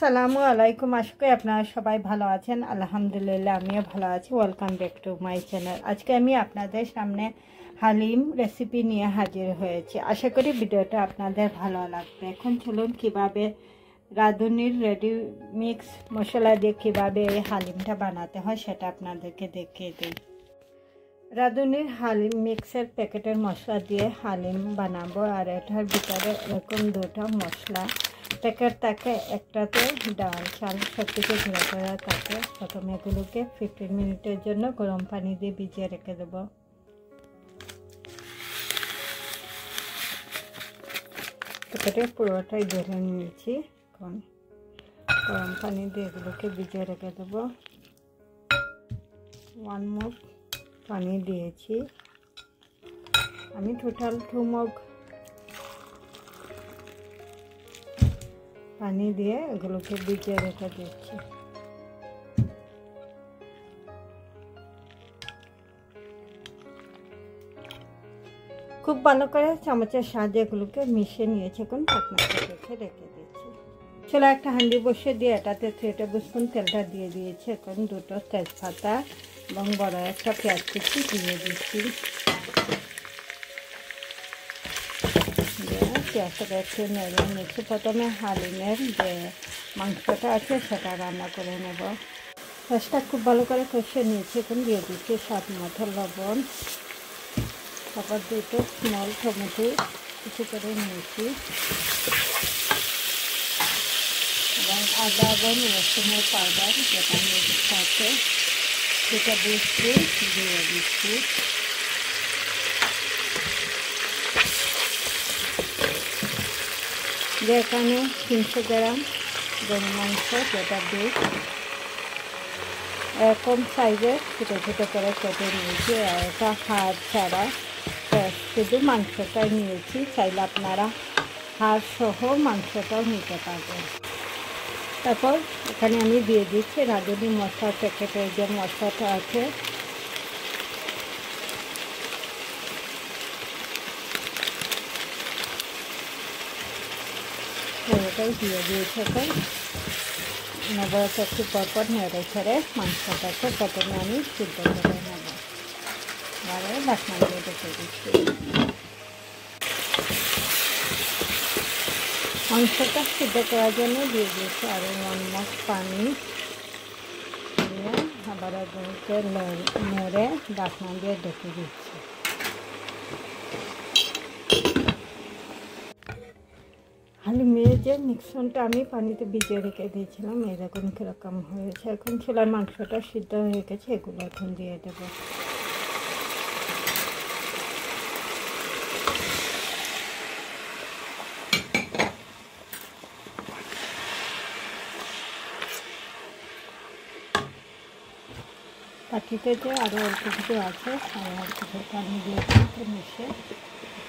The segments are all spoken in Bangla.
আসসালামু আলাইকুম। আশা করি আপনারা সবাই ভালো আছেন। আলহামদুলিল্লাহ আমিও ভালো আছি। Welcome back to my channel. আজকে আমি আপনাদের সামনে হালিম রেসিপি নিয়ে হাজির হয়েছি। আশা করি ভিডিওটা আপনাদের ভালো লাগবে। এখন চলুন কিভাবে রাঁধুনির রেডি মিক্স মশলা দিয়ে কিভাবে এই হালিমটা বানাতে হয় সেটা আপনাদেরকে দেখিয়ে দিই। রাঁধুনির হালিম মিক্সের প্যাকেটের মশলা দিয়ে হালিম বানাবো, আর এটার ভিতরে এরকম দুটো মশলা প্যাকেট থাকে, একটাতে ডাল চাল সব কিছু ঘুরে করা থাকে। প্রথমে এগুলোকে 15 মিনিটের জন্য গরম পানি দিয়ে ভিজিয়ে রেখে দেবো। প্যাকেটে পুরোটাই ধরে নিয়েছি। এখন গরম পানি দিয়ে এগুলোকে ভিজিয়ে রেখে দেবো। 1 মগ পানি দিয়েছি আমি, টোটাল 2 মগ পানি দিয়ে এগুলোকে ভিজিয়ে রেখে দিচ্ছি। খুব ভালো করে চামচের সাহায্যে এগুলোকে মিশিয়ে নিয়েছি। এখন ঢাকনাটা রেখে দিচ্ছি। চলো একটা হাঁড়ি বসিয়ে দিয়ে এটাতে 3 টেবিল স্পুন তেলটা দিয়ে দিয়েছি। এখন 2টো তেজপাতা এবং বড় একটা পেঁয়াজ কুচি দিয়ে দিচ্ছি। পেঁয়াজটা একটু নেড়ে নিচ্ছি। প্রথমে হালিমের যে মাংসটা আছে সেটা রান্না করে নেব। পেঁয়াজটা খুব ভালো করে কষিয়ে নিয়েছি। এখন দিয়ে দিচ্ছি স্বাদ মতো লবণ, তারপর 2টো স্মল টমেটো কিছু করে নিয়েছি, এবং আদা এবং রসুনের পাউডার যেটা মিক্স আছে সেটা দিচ্ছি, দিয়ে দিচ্ছি। এখানে 300 গ্রাম গরু মাংস, যেটা দিয়ে এরকম সাইজে ছোটো ছোটো করে কেটে নিয়েছি। আর এটা হাড় ছাড়া শুধু মাংসটাই নিয়েছি। চাইলে আপনারা হাড় সহ মাংসটাও নিতে পারবেন। তারপর এখানে আমি দিয়ে দিচ্ছি রাঁধুনি মশলার প্যাকেটের যে মশলাটা আছে ওটাই দিয়ে দিয়েছি। এখন নবরত একটু পরপর নেড়ে ছেড়ে মাংসটাকে প্রথমে আমি সিদ্ধ করে নেব। এবারে ঢাকনা দিয়ে রেখে দিচ্ছি। মাংসটা সিদ্ধ করার জন্য দিয়ে দিয়েছি আরও 1 মগ পানি দিয়ে আবার এগুলোকে নেড়ে ঢাকনা দিয়ে ঢেকে দিচ্ছি। হালিমের যে মিক্সনটা আমি পানিতে ভিজিয়ে রেখে দিয়েছিলাম, এরকম কীরকম হয়েছে। এখন ছোলার মাংসটা সিদ্ধ হয়ে গেছে, এগুলো এখন দিয়ে দেব। পাটিতে যে আরও অল্প কিছু আছে, আর কিছু পানি দিয়ে মিশে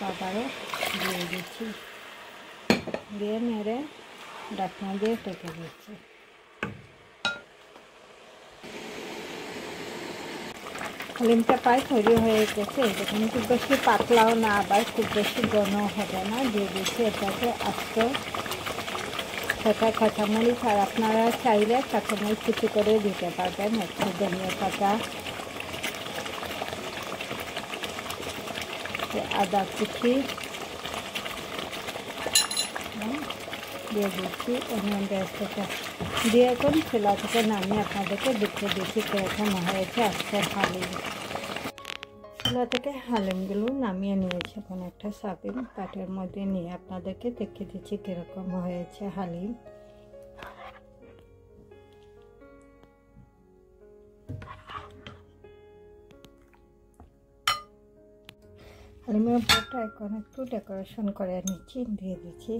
আবারও দিয়ে দিচ্ছি, দিয়ে নেড়ে ঢাকনা দিয়ে ঢেকে দিচ্ছি। হালিমটা প্রায় তৈরি হয়ে গেছে। দেখুন খুব বেশি পাতলাও না, আবার খুব বেশি ঘনও হবে না। দিয়ে দিচ্ছি এটাকে আস্ত সেটা কাঁচামরিচ, আর আপনারা চাইলে কাঁচামরিচ কুচি করে দিতে পারবেন। একটু ধনিয়া পাতা, আদা কুচি দিয়ে দিচ্ছি, অনিয়ন পেস্টটা দিয়ে এখন চুলা থেকে নামিয়ে আপনাদেরকে দেখতে দিচ্ছি কীরকম হয়েছে আজকের হালিম। চুলা থেকে হালিমগুলো নামিয়ে নিয়েছি। এখন একটা সার্ভিং প্লেটের মধ্যে নিয়ে আপনাদেরকে দেখিয়ে দিচ্ছি কীরকম হয়েছে হালিম। হালিমের উপরটা এখন একটু ডেকোরেশন করে নিচ্ছি। দিয়ে দিচ্ছি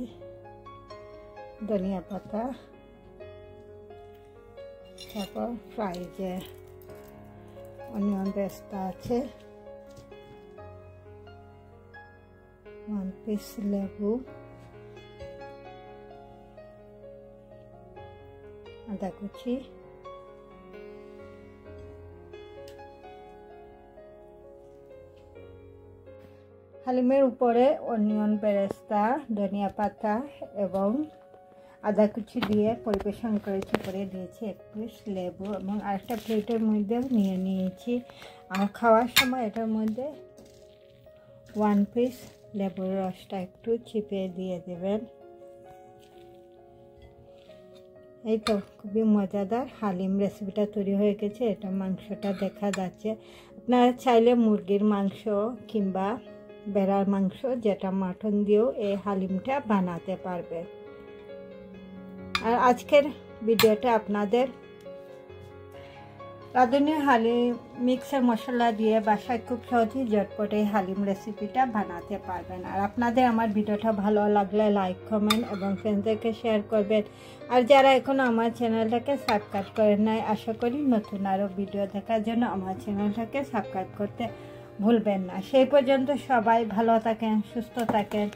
ধনিয়া পাতা, তারপর ফ্রাই যে অনিয়ন পেস্টটা আছে, 1 পিস লেবু, আদা কুচি, হালিমের উপরে অনিয়ন বেরেস্তা, ধনিয়া পাতা এবং আদা কুচি দিয়ে পরিবেশন করেছি। করে দিয়েছি 1 পিস লেবু এবং আরেকটা প্লেটের মধ্যেও নিয়ে নিয়েছি। আর খাওয়ার সময় এটার মধ্যে 1 পিস লেবুর রসটা একটু চিপে দিয়ে দেবেন। এই তো খুবই মজাদার হালিম রেসিপিটা তৈরি হয়ে গেছে। এটা মাংসটা দেখা যাচ্ছে। আপনারা চাইলে মুরগির মাংস কিংবা ভেড়ার মাংস যেটা মাটন দিয়েও এই হালিমটা বানাতে পারবেন। আর আজকের ভিডিওটা আপনাদের রাঁধুনি হালিম মিক্সার মশলা দিয়ে বাসায় খুব সহজেই ঝটপটে হালিম রেসিপিটা বানাতে পারবেন। আর আপনাদের আমার ভিডিওটা ভালো লাগলে লাইক কমেন্ট এবং ফ্রেন্ডদেরকে শেয়ার করবেন। আর যারা এখনও আমার চ্যানেলটাকে সাবস্ক্রাইব করেন নাই, আশা করি নতুন আরও ভিডিও দেখার জন্য আমার চ্যানেলটাকে সাবস্ক্রাইব করতে ভুলবেন না। সেই পর্যন্ত সবাই ভালো থাকেন, সুস্থ থাকেন।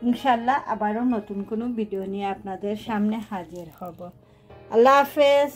ইনশাল্লাহ আবারও নতুন কোনো ভিডিও নিয়ে আপনাদের সামনে হাজির হব। আল্লাহ হাফেজ।